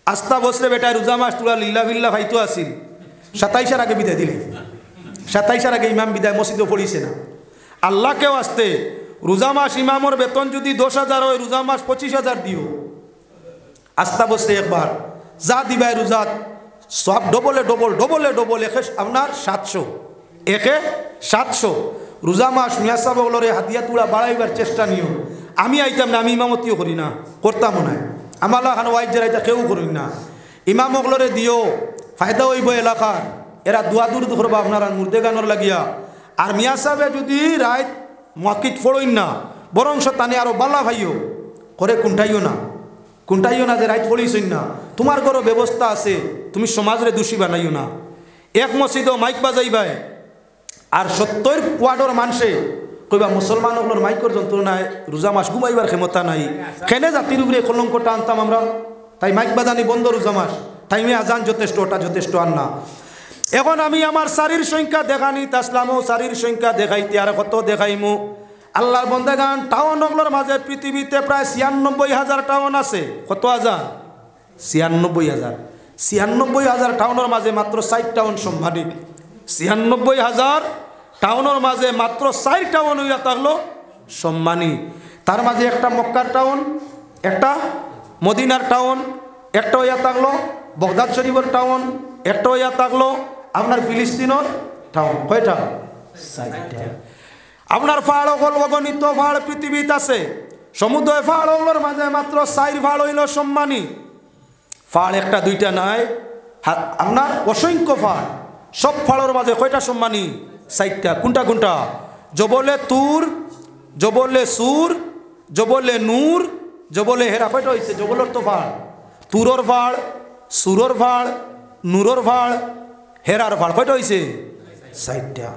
আস্তা বছরে বেটায় রোজা মাস তোরা লিল্লা বিল্লা ভাইতো আসিল 27-এর আগে বিদায় দিলে 27-এর আগে ইমাম বিদায় মসজিদও পড়িছে না আল্লাহকেও আসতে রোজা মাস ইমামর বেতন যদি 10,000 হয় রোজা মাস 25,000 দিও আস্তা বছরে একবার যা দিবাই রোজাত সব ডবলে ডবল একে আপনার 700 রোজা মাস মিয়া সাহেব বলরে হাতিয়া তুলা বাড়াইবার চেষ্টা নিও আমি আইতাম না আমি ইমামতিও করি না করতামও না আমার খান ওয়াইজ যারা এটা কেউ করি না ইমাম বলরে দিও ফায়দা হইব এলাকার এরা দোয়া দূর করবা আপনারা মুর্দে গানোর লাগিয়া আর মিয়া সাহেবে যদি রাত মাকিট ফড়ইন না বরং তানে আরো বালা ভাইও করে কুণ্ঠাইও না যে রাত ফড়িছইন না তোমার ঘরও ব্যবস্থা আছে তুমি সমাজরে দোষী বানাইও না এক মসজিদও মাইক বাজাইবাই আর 70 ওয়ার্ডর মানুষে কইবা মুসলমানগুলোর মাইকর যন্ত্রণায় রোজা মাস ঘুমাইবার ক্ষমতা নাই কেনে জাতির উপরে কলঙ্কটা আনতাম আমরা তাই মাইক বাজানি বন্ধ রোজা মাস টাইমে আজান যথেষ্ট ওটা যথেষ্ট আর না এখন আমি আমার শারীর সংখ্যা দেখানি তাসলামও শারীর সংখ্যা দেখাইতে আর কত দেখাইমু আল্লাহর বন্দেগান টাউনগুলোর মাঝে পৃথিবীতে প্রায় 96,000 টাউন আছে কত হাজার 96,000 টাউনের মাঝে মাত্র 4 টাউন সম্মানী 96,000 টাউনের মাঝে মাত্র 4 টাউন হইয়া থাকলো সম্মানী তার মাঝে একটা মক্কার টাউন একটা মদিনার টাউন একটা হইয়া থাকলো বগদাদ শরীফের টাউন একটা হইয়া থাকলো আপনার ফিলিস্তিনের টাউন কয়টা 4টা আপনার পাহাড় অগণিত পাহাড় পৃথিবীতে আছে সমুদ্র পাহাড়গুলোর মাঝে মাত্র 4 পাহাড় হইল সম্মানী পাহাড় একটা দুইটা নাই আপনার অসংখ্য পাহাড় সব পাহাড়ের মাঝে কয়টা সম্মানী 4টা কোনটা জবলে তুর জবলে সুর জবলে নূর জবলে হেরা কয়টা হয়েছে জবলের তো পাহাড় তুরর পাহাড় সুরর পাহাড় নূরর পাহাড় হেরার পাহাড় কয়টা হয়েছে 4টা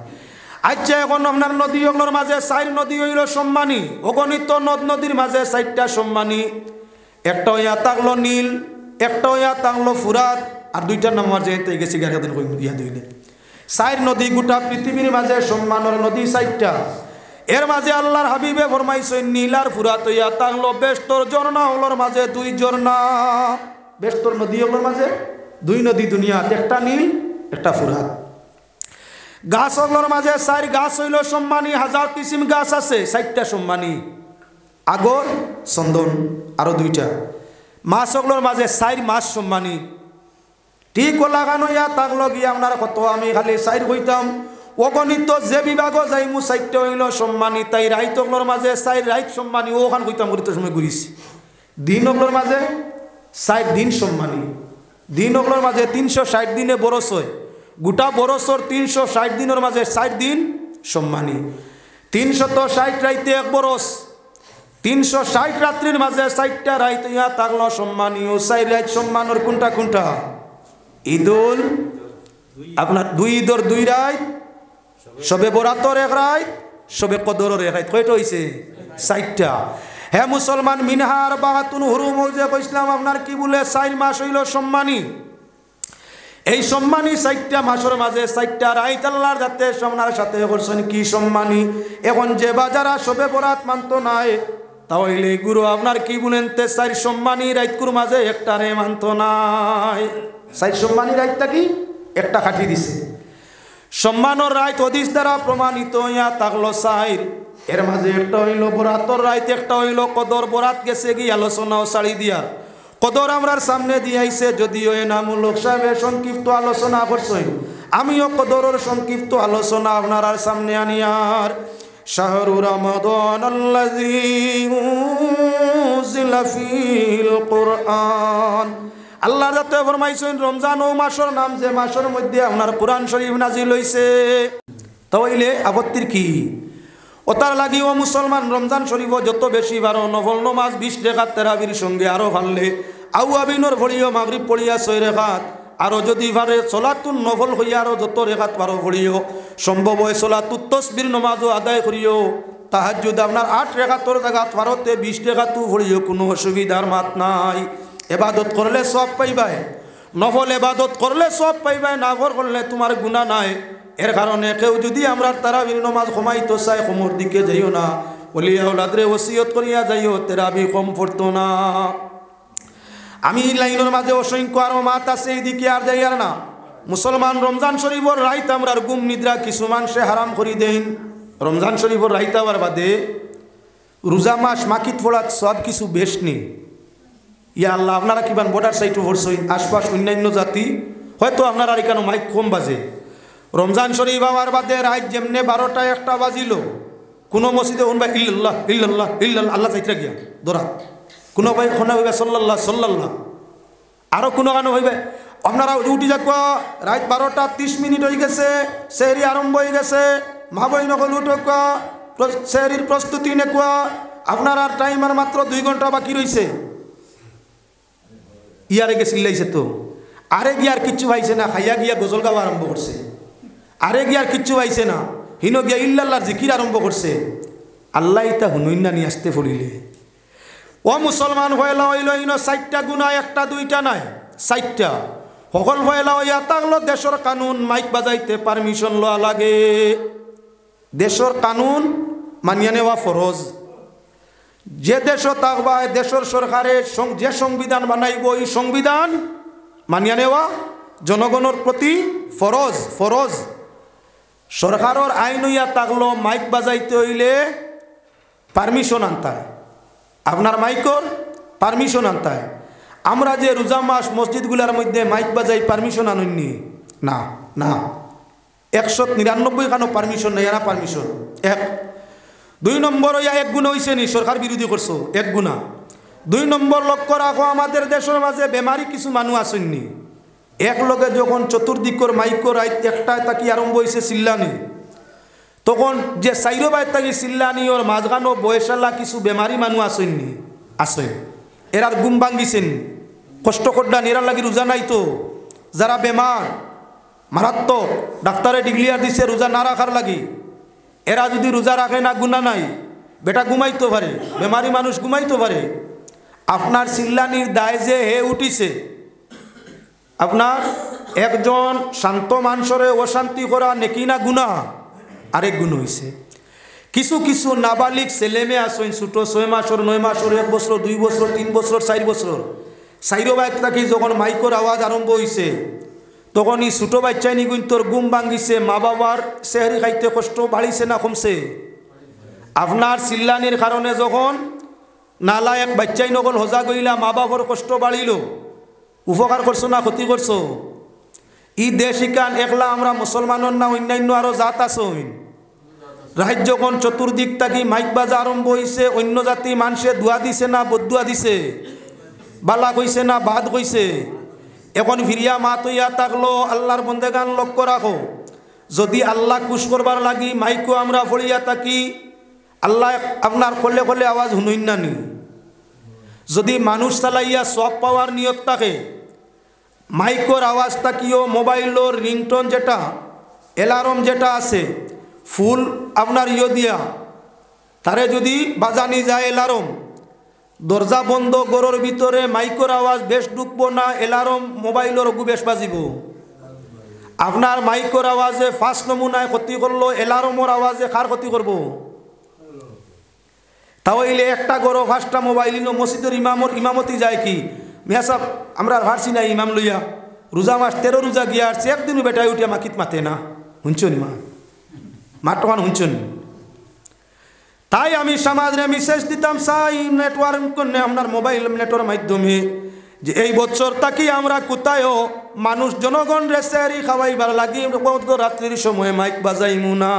আচ্ছা এখন আপনার নদীগুলোর মাঝে 4 নদী হইল সম্মানী অগণিত নদ নদীর মাঝে 4টা সম্মানী একটা হইয়া থাকলো নীল একটা হইয়া থাকলো ফুরাত আর 2টার নাম আমার যেতে গেছি গাড়িদিন কই দিয়া দিলে 4 নদী গোটা পৃথিবীর মাঝে সম্মানের নদী 4টা এর মাঝে আল্লাহর হাবিবে ফরমাইছেন নীল আর ফুরাত হইয়া থাকলো বেষ্টর ঝর্ণা হলোর মাঝে 2 ঝর্ণা বেষ্টর নদীগুলোর মাঝে 2 নদী দুনিয়া একটা নীল একটা ফুরাত গাছগুলোর মাঝে 4 গাছ হইল সম্মানী 1000 কিসিম গাছ আছে 4টা সম্মানী আগর চন্দন আরো 2টা মাছগুলোর মাঝে 4 মাছ সম্মানী ঠিক লাগানো ইয়া থাকলো গিয়ে আপনার কত আমি খালি 4 কইতাম অগণিত যে বিভাগ যাইমু 4টা হইল সম্মানী তাই রাইতগুলোর মাঝে 4 রাইত সম্মানী ওখান কইতাম করিত সময় ঘুরিছি দিনগুলোর মাঝে 4 দিন সম্মানী দিনগুলোর মাঝে 360 দিনে বরস হয় গোটা বরসর 360 দিনের মাঝে 4 দিন সম্মানী 360 রাইতে এক বরস 360 রাত্রির মাঝে 4টা রাইত ইয়া থাকলো সম্মানী ও 4 রাইত সম্মানের কোনটা ঈদুল আপনার 2 ঈদর 2 রাইত সবে বরাতর 1 রাইত সবে কদরের 1 রাইত কয়টা হইছে 4টা হে মুসলমান মিনহার বাহাতুন হুরুম যে কইছিলাম আপনার কি বলে 4 মাস হইল সম্মানী এই সম্মানী 4টা মাসের মাঝে 4টা রাইত আল্লাহর যাতে আপনার সাথে করছেন কি সম্মানী এখন যে বাজারা সবে বরাত মানতো নাই তাহলে গুরু আপনার কি বলেন তে 4 সম্মানী রাইতকুর মাঝে একটারে মানতো নাই 4 সম্মানী রাইতটা কি একটা কাটি দিছে সম্মানের রাইত হাদিস দ্বারা প্রমাণিত ইয়া থাকলো 4 এর মাঝে একটা হইল বরাতর রাইত একটা হইল কদর বরাত গেছে কি আলোচনাও ছাড়ি দিয়া কদর আমরার সামনে দিয়াইছে যদিও এ নামুলক সাহেবের সংক্ষিপ্ত আলোচনা করছেন আমিও কদরের সংক্ষিপ্ত আলোচনা আপনার সামনে আনিয়ার শাহরু রমাদান আল্লাযী উনজিলা ফিল কুরআন আল্লাহ যাতে ফরমাইছেন রমজান ও মাসের নাম যে মাসের মধ্যে আপনার কোরআন শরীফ নাজিল হইছে তাইলে আপত্তির কি ওতার লাগি ও মুসলমান রমজান শরীফ যত বেশি বারো নফল নমাজ 20 রাকাত তারাবির সঙ্গে আরো ভাললে আউয়াবিনর ভরিও মাগরিব পড়িয়া 6 রাকাত আরো যদি পারে সলাতুন নফল হইয়া আরো যত রাকাত পারো পড়িও সম্ভব হয় সলাতুত তাসবির নামাজও আদায় করিও তাহাজ্জুদ আপনার 8 রাকাতর জায়গাত পারতে 20 রাকাতও পড়িও কোনো অসুবিধার মাত নাই ইবাদত করলে সব পাইবাই নফল ইবাদত করলে সব পাইবাই নাফল করলে তোমার গুনাহ নাই এর কারণে কেউ যদি আমরা তারাবির নামাজ কমাইতো চাই কমর দিকে যাইও না ওলিয়া আওলাদরে ওসিয়ত করিয়া যাইও তারাবি কম পড়তো না আমি লাইনের মাঝে অসংখ্য আরো মাত আছে, এইদিকে আর যাই আর না। মুসলমান রমজান শরীফর রাইত আমরা গুম নিদ্রা কিছু মানুষে হারাম করি দেন। রমজান শরীফর রাইত আবার বাদে রোজা মাস মাকিত ফোড়াত সব কিছু বেশ নেই। ইয়া আল্লাহ, আপনারা কিমান বর্ডার সাইটে ভরছেন, আশপাশ অন্যান্য জাতি হয়তো আপনারা এখানে মাইক কম বাজে। রমজান শরীফ আমার বাদে রাত যেমনে 12টা 1টা বাজিল, কোনো মসজিদে শুনবা ইল্লাল্লাহ ইল্লাল্লাহ ইল্লাল্লাহ আল্লাহ চাইতে গিয়া দৌড়া, কোনো ভাই খোনা হইবে সাল্লাল্লাহ সাল্লাল্লাহ, আরও কোনো গানো হইবে। আপনারা উঠি যাক রাত 12টা 30 মিনিট হয়ে গেছে, সেহরি আরম্ভ হয়ে গেছে, মা বই নকল উঠক, সেহরির প্রস্তুতি নেকুয়া, আপনার আর টাইম আর মাত্র 2 ঘন্টা বাকি রয়েছে। ইয়ারে গে চিল্লাইছে তো, আরে গিয়ার কিচ্ছু পাইছে না, খাইয়া গিয়া গজল গাওয়া আরম্ভ করছে। আরে গিয়ার কিচ্ছু পাইছে না, হিন গিয়া ইল্লাল্লাহর জিকির আরম্ভ করছে। আল্লাহ ইতা হুনইন না নিয়ে আসতে পড়িলে ও মুসলমান হইলা হইল ইনো 4টা গুণা, 1টা 2টা নাই 4টা। সকল হইলা হইয়া তাগলো দেশের কানুন মাইক বাজাইতে পারমিশন লওয়া লাগে। দেশের কানুন মানিয়া নেওয়া ফরজ। যে দেশ থাকবা দেশের সরকারে যে সংবিধান বানাইব এই সংবিধান মানিয়া নেওয়া জনগণের প্রতি ফরজ। ফরজ সরকারের আইন হইয়া থাকলো মাইক বাজাইতে হইলে পারমিশন আনতায়, আপনার মাইকর পারমিশন আনতায়। আমরা যে রোজা মাস মসজিদগুলোর মধ্যে মাইক বাজাই পারমিশন আননি না, না 199 খানো পারমিশন নেই, এরা পারমিশন 1। 2 নম্বর হইয়া 1 গুণা হয়েছে নি সরকার বিরোধী করছো 1 গুণা। 2 নম্বর লক্ষ্য রাখো আমাদের দেশের মাঝে বেমারি কিছু মানুষ আসেননি। এক লগে যখন চতুর্দিকর মাইকর রাত 1টায় তাকি আরম্ভ হয়েছে চিল্লানি, তখন যে 4 বাই তাকি চিল্লানি ওর মাঝখানো বয়সালা কিছু বেমারি মানুষ আসেননি, আসেন এরার ঘুম ভাঙ্গিছেন, কষ্ট করডান, এরার লাগি রোজা নাই তো। যারা বেমার মারাত্মক ডাক্তারে ডিক্লিয়ার দিছে রোজা না রাখার লাগি, এরা যদি রোজা রাখে না গুণা নাই, বেটা ঘুমাইতে পারে, বেমারি মানুষ ঘুমাইতে পারে। আপনার চিল্লানির দায় যে হে উঠিছে, আপনার একজন শান্ত মানুষরে অশান্তি করা নেকি না গুণা, আরেক গুণ হয়েছে। কিছু কিছু নাবালিক ছেলে মেয়ে আসেন ছোটো 6 মাসের 9 মাসের 1 বছর 2 বছর 3 বছর 4 বছর, 4 বাইক থাকি যখন মাইকর আওয়াজ আরম্ভ হয়েছে তখন এই ছোটো বাচ্চাই নিগুন তোর ঘুম ভাঙ্গিছে। মা বাবার সেহরি খাইতে কষ্ট বাড়িছে না কমছে? আপনার চিল্লানির কারণে যখন নালা এক বাচ্চাই নকল হজা গইলা, মা বাবার কষ্ট বাড়িল, উপকার করছো না ক্ষতি করছো? ই দেশ ইকান একলা আমরা মুসলমানের না অন্যান্য আরও জাত আছে। রাজ্য যখন চতুর্দিক থাকি মাইক বাজা আরম্ভ হয়েছে, অন্য জাতি মানুষে দোয়া দিছে না বদুয়া দিছে, বালা কইছে না বাদ কইছে। এখন ফিরিয়া মাত হইয়া থাকলো আল্লাহর বন্দেগান লক্ষ্য রাখো, যদি আল্লাহ খুশ করবার লাগি মাইকও আমরা ফড়িয়া থাকি, আল্লাহ আপনার করলে করলে আওয়াজ শুনুন না নি। যদি মানুষ চালাইয়া সব পাওয়ার নিয়ত থাকে, মাইকর আওয়াজ থাকিও মোবাইলের রিংটোন যেটা অ্যালার্ম যেটা আছে ফুল আপনার দিয়া তারে যদি বাজানি যায় অ্যালার্ম, দরজা বন্ধ গরুর ভিতরে মাইকর আওয়াজ বেশ ঢুকবো না, অ্যালার্ম মোবাইলের অগু বেশ বাজিব। আপনার মাইকর আওয়াজে ফার্স্ট নমুনায় ক্ষতি করলো, অ্যালার্মর আওয়াজে কার ক্ষতি করবো? তাহলে একটা গরো 5টা মোবাইল মসজিদের ইমামতি যায় কি মিয়া সাহেব, আমরা ভারছি না ইমাম লইয়া রোজা মাস 13 রোজা গিয়া আসছে, একদিনও বেটায় উঠিয়া মাকিত মাতে না, শুনছনি মা মাঠমান শুনছন। তাই আমি সমাজে মেসেজ দিতাম চাই নেটওয়ার্ক আপনার মোবাইল নেটের মাধ্যমে যে এই বছর তাকি আমরা কোথায়ও মানুষ জনগণ রেসারি খাওয়াইবার লাগি রাত্রির সময় মাইক বাজাইমু না,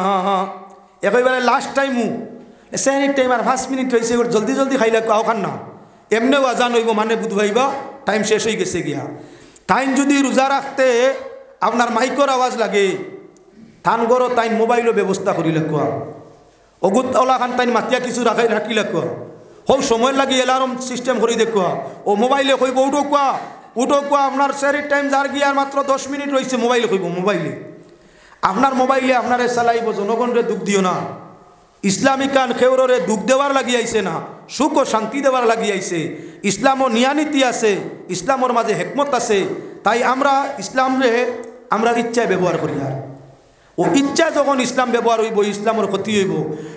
একেবারে লাস্ট টাইমু সেহরির টাইম আর 5 মিনিট হয়েছে, জলদি জলদি খাইলে কাও খান না, এমনিও আজান হইব মানে বুধ ভাইবা টাইম শেষ হয়ে গেছে গিয়া। তাইন যদি রোজা রাখতে আপনার মাইকর আওয়াজ লাগে, থান গড় তাইন মোবাইলও ব্যবস্থা করিলে কোয়া, অগুত ওলা খান তাইন মাতিয়া কিছু রাখিলে কোয়া, হোক সময় লাগি অ্যালার্ম সিস্টেম করে দেখুয়া, ও মোবাইলে কইব উঠো কোয়া আপনার সেহরির টাইম যার গিয়ার মাত্র 10 মিনিট রয়েছে, মোবাইলে কইব, মোবাইলে আপনার মোবাইলে আপনারে চালাইব, জনগণরে দুঃখ দিও না। ইসলামিকান খেউরে দুঃখ দেওয়ার লাগি আইছে না, সুখ ও শান্তি দেওয়ার লাগি আইছে। ইসলামও নিয়ানীতি আছে, ইসলামের মাঝে হেকমত আছে। তাই আমরা ইসলামরে আমরা ইচ্ছায় ব্যবহার করি, আর ও ইচ্ছা যখন ইসলাম ব্যবহার হইব ইসলামের ক্ষতি হইব।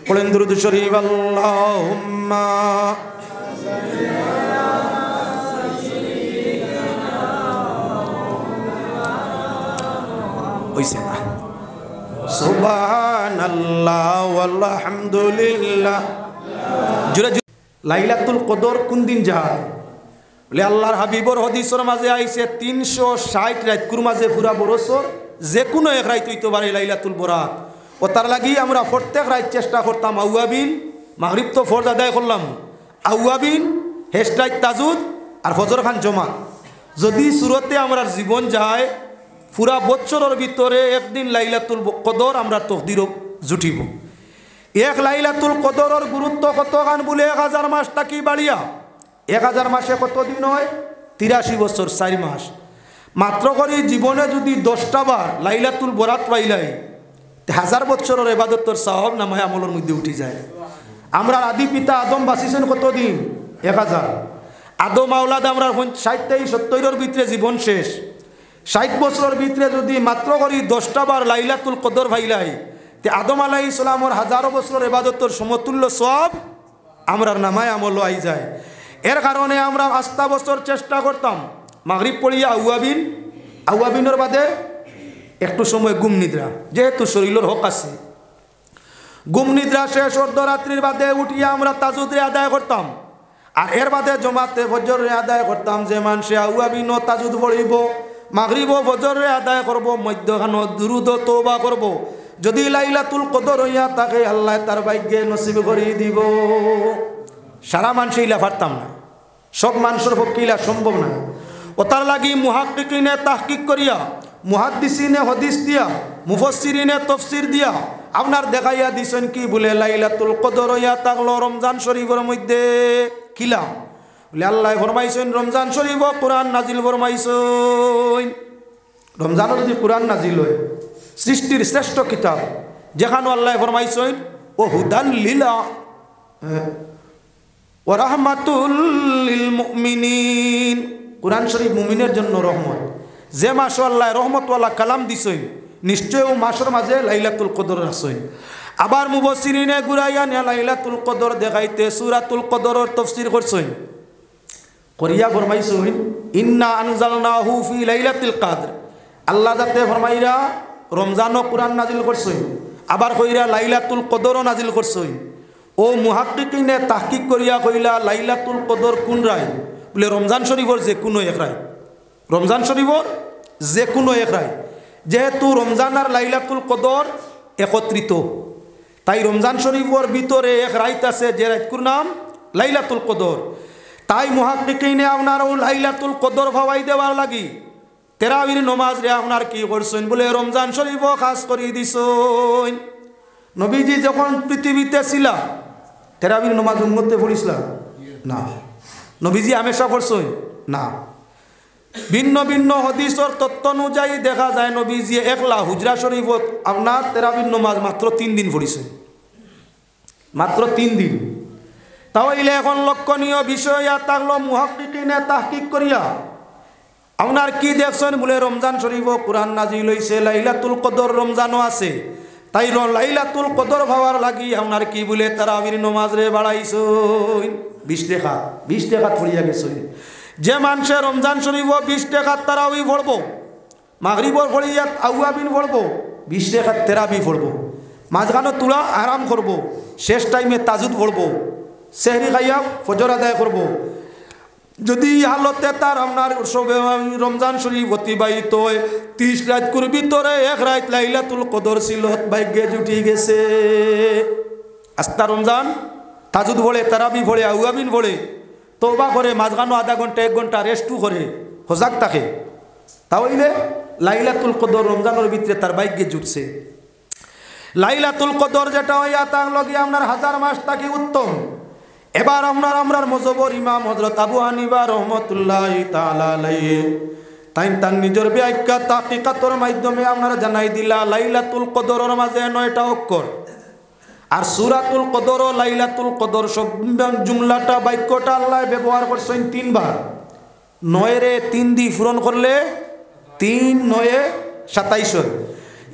বলেন দুরূদ শরীফ আল্লাহুম্মা হইছে না। সুবহানাল্লাহ আলহামদুলিল্লাহ। জোরে জোরে লাইলাতুল কদর কোন দিন যায় বলে আল্লাহর হাবিবর হাদিসের মাঝে আইছে 360 রাত কুর মাঝে পুরা বছর যে কোনো এক রাত হইতে পারে লাইলাতুল বরাত। ও তার লাগি আমরা প্রত্যেক রাত চেষ্টা করতাম আউয়াবিন, মাগরিব তো ফরজ আদায় করলাম, আউয়াবিন হেস্টাইট তাজুদ আর ফজর খান জমা। যদি সুরতে আমরা জীবন যায় পুরা বছরের ভিতরে একদিন লাইলাতুল কদর আমরা তকদির জুটিব। এক লাইলাতুল কদরের গুরুত্ব কত গান বলে 1000 মাস থাকি বাড়িয়া 1000 মাসে কত দিন হয় 83 বছর 4 মাস। মাত্র করে জীবনে যদি 10টা বার লাইলাতুল বরাত পাইলাই 1000 বছরের ইবাদতের সওয়াব নামায় আমলের মধ্যে উঠে যায়। আমরা আদি পিতা আদম বাঁচিছেন কতদিন 1000। আদম আওলাদ আমরা 60-70 ভিতরে জীবন শেষ। 60 বছরের ভিতরে যদি মাত্র করি 10টা বার লাইলাতুল কদর ভাইলাই তে আদম আলাইহিস সালামের 1000 বছরের ইবাদতের সমতুল্য সওয়াব আমরার নামায় আমল আই যায়। এর কারণে আমরা 8টা বছর চেষ্টা করতাম মাগরিব পড়িয়া আউয়াবিনের বাদে একটু সময় ঘুম নিদ্রা, যেহেতু শরীরের হক আছে। ঘুম নিদ্রা শেষ অর্ধরাত্রির বাদে উঠিয়া আমরা তাজুদরে আদায় করতাম। আর এর বাদে জমাতে ফজরে আদায় করতাম। যে মানুষে আউয়াবিন ও তাজুদ পড়িব, মাগরিব ও ফজরে আদায় করব, মধ্যখানো দুরুদ ও তওবা করব। যদি লাইলাতুল কদর হইয়া থাকে আল্লাহ তার ভাগ্যে নসিব করে দিব। সারা মানুষ ইলা পারতাম না, সব মানুষের পক্ষে ইলা সম্ভব না। ও তার লাগি মুহাক্কিকিনে তাহকিক করিয়া, মুহাদ্দিসিনে হাদিস দিয়া, মুফাসসিরিনে তাফসীর দিয়া আপনার দেখাইয়া দিছেন কি বলে লাইলাতুল কদর হইয়া থাকলো রমজান শরীফের মধ্যে। কিলা বলে আল্লাহ ফরমাইছেন রমজান শরীফ কোরআন নাজিল ফরমাইছেন। রমজানের যদি কোরআন নাজিল হয় সৃষ্টির শ্রেষ্ঠ কিতাব, যেখানে আল্লাহ ফরমাইছেন ও হুদান লিলা ও রাহমাতুল লিল মুমিনিন। কোরআন শরীফ মুমিনের জন্য রহমত। যে মাস আল্লাহ রহমতওয়ালা কালাম দিছেন নিশ্চয় ও মাসের মাঝে লাইলাতুল কদর আছেন। আবার মুফাসসিরিনে গুরাইয়া নিয়া লাইলাতুল কদর দেখাইতে সূরাতুল কদরের তাফসীর করছেন। করিয়া ফরমাইছেন ইন্না আনজালনাহু ফি লাইলাতুল কদর। আল্লাহ যাতে ফরমাইরা রমজানও কোরআন নাজিল করছেন, আবার কইরা লাইলাতুল কদরও নাজিল করছেন। ও মুহাক্কিকিনে তাহকিক করিয়া কইলা লাইলাতুল কদর কোন রায় বলে রমজান শরীফের যে কোনো এক রায়। রমজান শরীফের যে কোনো এক রায়, যেহেতু রমজান আর লাইলাতুল কদর একত্রিত, তাই রমজান শরীফের ভিতরে এক রাইত আছে যে রাইতকুর নাম লাইলাতুল কদর। তাই মুহাক্কিকিনে আপনার ও লাইলাতুল কদর ভাবাই দেওয়ার লাগি তেরাবির নমাজ রে আপনার কি করছেন বলে রমজান শরীফও খাস করে দিছেন। নবীজি যখন পৃথিবীতে ছিল তেরাবির নমাজ উম্মতে পড়িছিলেন না, নবীজি হামেশা পড়ছেন না। ভিন্ন ভিন্ন হাদিসের তত্ত্ব অনুযায়ী দেখা যায় নবীজি একলা হুজরা শরীফত আপনার তেরাবির নমাজ মাত্র 3 দিন পড়িছেন, মাত্র 3 দিন। তাহলে এখন লক্ষণীয় বিষয় থাকলো মুহাক্কিকিনে তাহকিক করিয়া আপনার কি দেখছেন বলে রমজান শরীফ কোরআন নাজিল হইছে, লাইলাতুল কদর রমজানও আছে। তাই লাইলাতুল কদর ভাবার লাগি আপনার কি বলে তারাবির নমাজ রে বাড়াইছেন 20 টাকা পড়িয়া গেছেন। যে মানুষে রমজান শরীফ 20 টাকা তারাবি পড়ব, মাগরিবর পড়িয়া আউয়াবিন পড়ব, 20 টাকা তেরাবি পড়ব, মাঝখানে তুলা আরাম করব, শেষ টাইমে তাজুদ পড়ব, সেহরি খাইয়া ফজর আদায় করব। যদি হালতে তার আপনার রমজান শরীফ অতিবাহিত হয় 30 রাত করে ভিতরে এক রাত লাইলাতুল কদর ছিল, ভাগ্যে জুটি গেছে। আস্তা রমজান তাজুদ পড়ে, তারাবি পড়ে, আউয়াবিন পড়ে, তওবা করে, মাঝখানো আধা ঘন্টা 1 ঘন্টা রেস্টও করে, সজাগ থাকে। তাহলে লাইলাতুল কদর রমজানের ভিতরে তার ভাগ্যে জুটছে। লাইলাতুল কদর যেটা হইয়া তার লগে আপনার 1000 মাস থাকি উত্তম। এবার আমরার মজবর ইমাম হযরত আবু হানিফা রহমাতুল্লাহি তাআলা আলাইহি তাই তার নিজের ব্যাখ্যা তাহকিকাতের মাধ্যমে আপনারা জানাই দিলা লাইলাতুল কদরের মাঝে 9টা অক্ষর। আর সূরাতুল কদর ও লাইলাতুল কদর সব জুমলাটা বাক্যটা আল্লাহ ব্যবহার করছেন 3 বার। 9 রে 3 দিয়ে পূরণ করলে 3 9 27 হয়।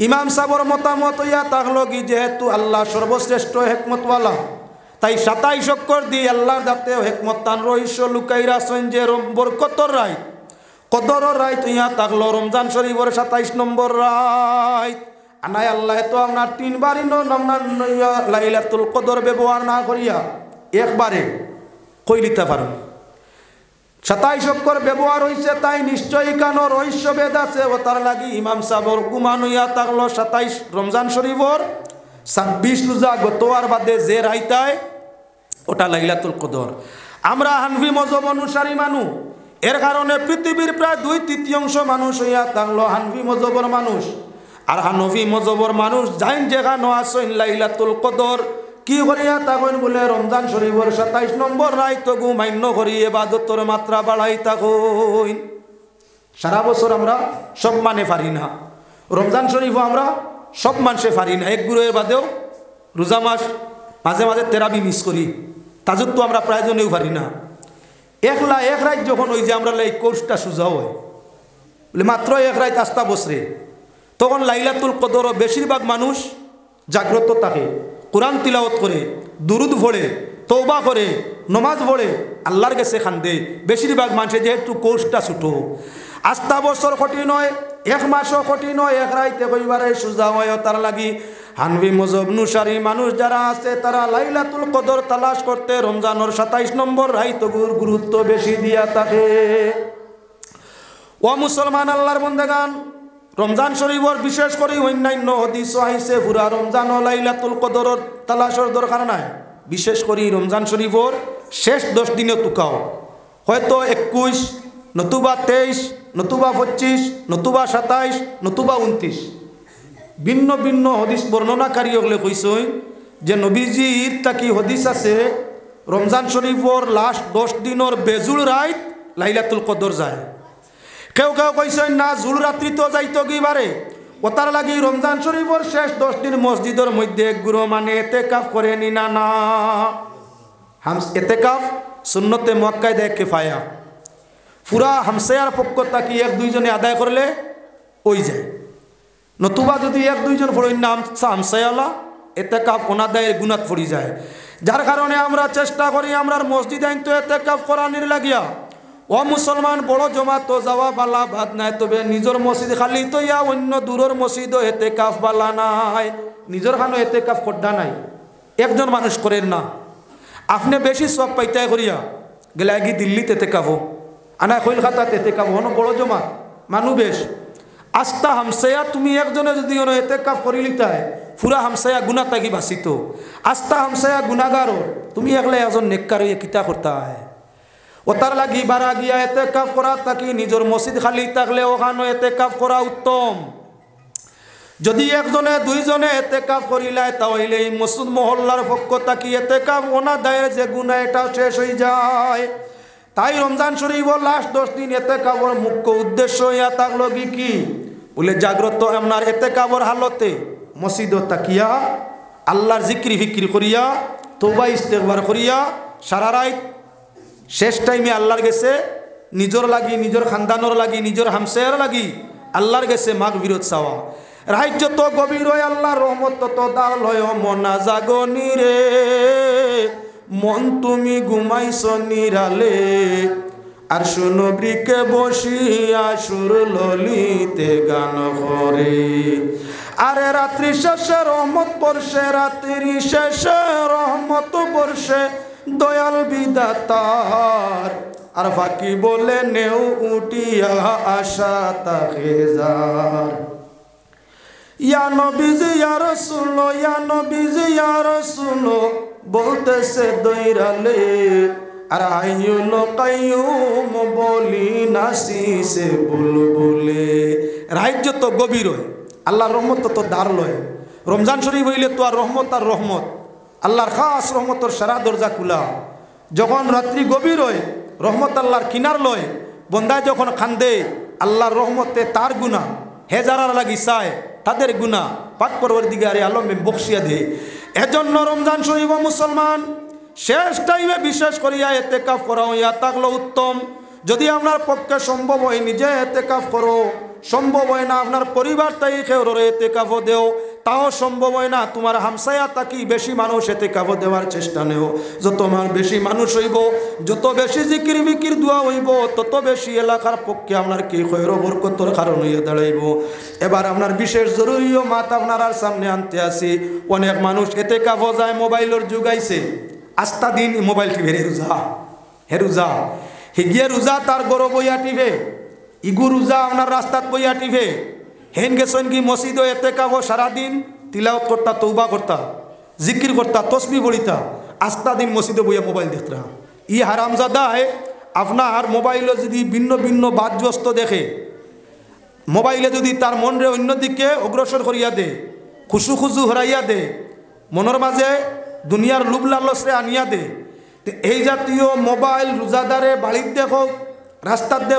ইমাম সাহেবের মতামত হইয়া থাকলো কি যেহেতু আল্লাহ সর্বশ্রেষ্ঠ হিকমতওয়ালা, তাই 27 অক্ষর দিয়ে আল্লাহর যাতে হিকমত তান রহস্য লুকাই রাখছেন যে বরকতর রায় কদরের রাত ইয়া থাকলো রমজান শরীফের 27 নম্বর রাত। আনায় আল্লাহ তো আপনার 3 বারই লাইলাতুল কদর ব্যবহার না করিয়া একবারে কই লিতে পারেন। 27 অক্ষর ব্যবহার হয়েছে তাই নিশ্চয়ই কানো রহস্যভেদ আছে। ও তার লাগি ইমাম সাহেবর গুমান হইয়া থাকলো 27 রমজান শরীফর 26 রোজা গতোয়ার বাদে যে রাইতায় ওটা লাইলাতুল কদর। আমরা হানফি মজহব অনুসারী মানুষ, এর কারণে পৃথিবীর প্রায় 2/3 মানুষ হইয়া থাকলো হানফি মজহবর মানুষ। আর হানফি মজহবর মানুষ যাইন যেখানে আসেন লাইলাতুল কদর কি করিয়া থাকেন বলে রমজান শরীফের 27 নম্বর রাত মান্য করি ইবাদতের মাত্রা বাড়াই থাকুন। সারা বছর আমরা সব মানে পারি না, রমজান শরীফও আমরা সব মানুষে পারি না। এক গুরুয়ের বাদেও রোজা মাস মাঝে মাঝে তেরাবি মিস করি, তাজুদ তো আমরা প্রায়জনেও পারি না। এক রাত যখন ওই যে আমরা এই কোর্সটা সোজা হয় বলে মাত্র এক রাত আস্তা বসরে, তখন লাইলাতুল কদরও বেশিরভাগ মানুষ জাগ্রত থাকে, কোরআন তিলাওয়াত করে, দুরুদ পড়ে, তওবা করে, নমাজ পড়ে, আল্লাহর কাছে খান্দে। বেশিরভাগ মানুষের যেহেতু কোর্সটা ছোটো, আস্তা বছর কঠিন হয়, এক মাসও কঠিন হয়, এক রাইতে কইবারে সোজা হয়। তার লাগি হানফি মজহব অনুসারী মানুষ যারা আছে তারা লাইলাতুল কদর তালাশ করতে রমজানের 27 নম্বর রাত গুরুত্ব বেশি দিয়া থাকে। ও মুসলমান আল্লাহর বন্দেগান, রমজান শরীফর বিশেষ করে অন্যান্য হাদিস আইছে পুরা রমজান ও লাইলাতুল কদরের তালাশের দরকার নাই। বিশেষ করে রমজান শরীফর শেষ 10 দিনে টুকাও, হয়তো 21 নতুবা 23 নতুবা 25 নতুবা 27 নতুবা 29 ভিন্ন ভিন্ন হদিস বর্ণনাকারী হলে কইসই যে নবীজির তাকি হদিস আছে রমজান শরীফর লাস্ট 10 দিনের বেজুল রাত লাইলাতুল কদর যায়। কেউ কেউ কইসেন না জুল রাত্রি তো যাইতো গিবারে। ওতার লাগি রমজান শরীফর শেষ 10 দিন মসজিদের মধ্যে গুরু মানে এতেকাফ করে নি না না। এতেকাফ সুন্নতে মুআক্কাদা কিফায়া, পুরা হামসায়ার পক্ষ তাকি 1-2 জনে আদায় করলে ওই যায়, নতুবা যদি 1-2 জন পড়েন না হামসায়ালা এতেকাফ অনাদায়ের গুনাত পড়ি যায়। যার কারণে আমরা চেষ্টা করি আমরা মসজিদে আইনতো এতেকাফ করানির লাগিয়া। ও মুসলমান বড় জমাতো যাওয়া বালা ভাত নাই, তবে নিজের মসজিদ খালি তো ইয়া অন্য দূরের মসজিদও এতেকাফ বালা নাই, নিজের খানো এতেকাফ করডা নাই, একজন মানুষ করেন না। আপনি বেশি সব পাইতাই করিয়া গেলে আগে দিল্লিতে এতেকাফো, আনা কলকাতাতে এতেকাফো, হনো বড় জমা মানুষ বেশ। আস্তা হামসায়া তুমি একজনে যদি এতেকাফ করি লিতায় পুরা হামসায়া গুণা তাকি বাঁচিত। আস্তা হামসায়া গুণাগারও তুমি একলা একজন নেককার হইয়া কিতা করতে হয়। ও তার লাগি বারা গিয়া এতেকাফ করা তাকি নিজের মসজিদ খালি থাকলে ওখানে এতেকাফ করা উত্তম। যদি একজনে 2 জনে এতেকাফ করিলায় তাহলে এই মসজিদ মহল্লার পক্ষ তাকি এতেকাফ অনাদায়ের যে গুণা এটা শেষ হয়ে যায়। তাই রমজান শরীফর লাস্ট 10 দিন এতেকাফর মুখ্য উদ্দেশ্য ইয়া থাকলো কি বলে জাগ্রত আপনার এতেকাফর হালতে মসজিদ তাকিয়া আল্লাহর জিক্রি ফিক্রি করিয়া তওবা ইস্তেগফার করিয়া সারা রাত শেষ টাইমে আল্লাহর গেছে নিজের লাগি, নিজের খানদানোর লাগি, নিজের হামসায়ার লাগি আল্লাহর গেছে মাগফিরাত চাওয়া। রাজ্য তো গভীর হয় আল্লাহর রহমত তত দাল হয় মনা জাগনি রে, মন তুমি ঘুমাইছ নিরালে আর সুনবৃকে বসিয়া সুর ললিতে গান করে। আরে রাত্রি শেষে রহমত বর্ষে, রাত্রি শেষে রহমত বর্ষে দয়াল বিধাতার, আর ফাঁকি বলে নেও উঠিয়া আশা তাকে যার। ইয়া নবীজি ইয়া রাসূল, ইয়া নবীজি ইয়া রাসূল বলতেছে দৈরালে, আর আইয়ুল কাইয়ুম বলি নাসিসে বুলবুলে। রাজ্য তো গভীর হয় আল্লাহর রহমত তো দার লয়। রমজান শরীফ হইলে তো আর রহমত আর রহমত, আল্লাহর খাস রহমতর সারা দরজা খুলা। যখন রাত্রি গভীর হয় রহমত আল্লাহর কিনার লয়, বন্দায় যখন খান্দে আল্লাহর রহমতে তার গুণা হে যারা লাগি চায় তাদের গুণা পাক পরওয়ারদিগারে আলমে বকশিয়া দে। এজন্য রমজান শরীফ মুসলমান শেষ টাইমে বিশেষ করিয়া এতেকাফ করা হইয়া থাকলো উত্তম। যদি আপনার পক্ষে সম্ভব হয় নিজে এতেকাফ করো, সম্ভব হয় না আপনার পরিবার তাই কেউ এতেকাফও দেও, তাও সম্ভব হয় না, তোমার হামসায়া তাকি বেশি মানুষ এতে কাবো দেওয়ার চেষ্টা নেও। যত বেশি মানুষ হইব, যত বেশি জিকির বিকির দোয়া হইব, তত বেশি এলাকার পক্ষে আপনার কি খৈর বরকতর কারণ হইয়া দাঁড়াইব। এবার আপনার বিশেষ জরুরিও মাত আপনার আর সামনে আনতে আসি। অনেক মানুষ এতে কাবো যায়, মোবাইলের যুগাইছে, আস্তা দিন মোবাইল টিভে রোজা হিগিয়ে রোজা তার গরো বইয়া টিভে, ইগু রোজা আপনার রাস্তাত বইয়া টিভে। হেন গেছেন কি মসজিদ এতে কাবো সারাদিন তিলাওয়াত করতা, তৌবা করতা, জিকির করতা, তসবি পড়িতা, আস্তা দিন মসজিদে বইয়া মোবাইল দেখতা। ই হারামজাদায় আপনার মোবাইলে যদি ভিন্ন ভিন্ন বাদ্যস্ত দেখে, মোবাইলে যদি তার মনরে অন্যদিকে অগ্রসর করিয়া দে, খুশু খুশু হরাইয়া দে, মনের মাঝে দুনিয়ার লুভ লালসরে আনিয়া দে, এই জাতীয় মোবাইল রোজাদারে বাড়ির দেখো, রাস্তার দেখো,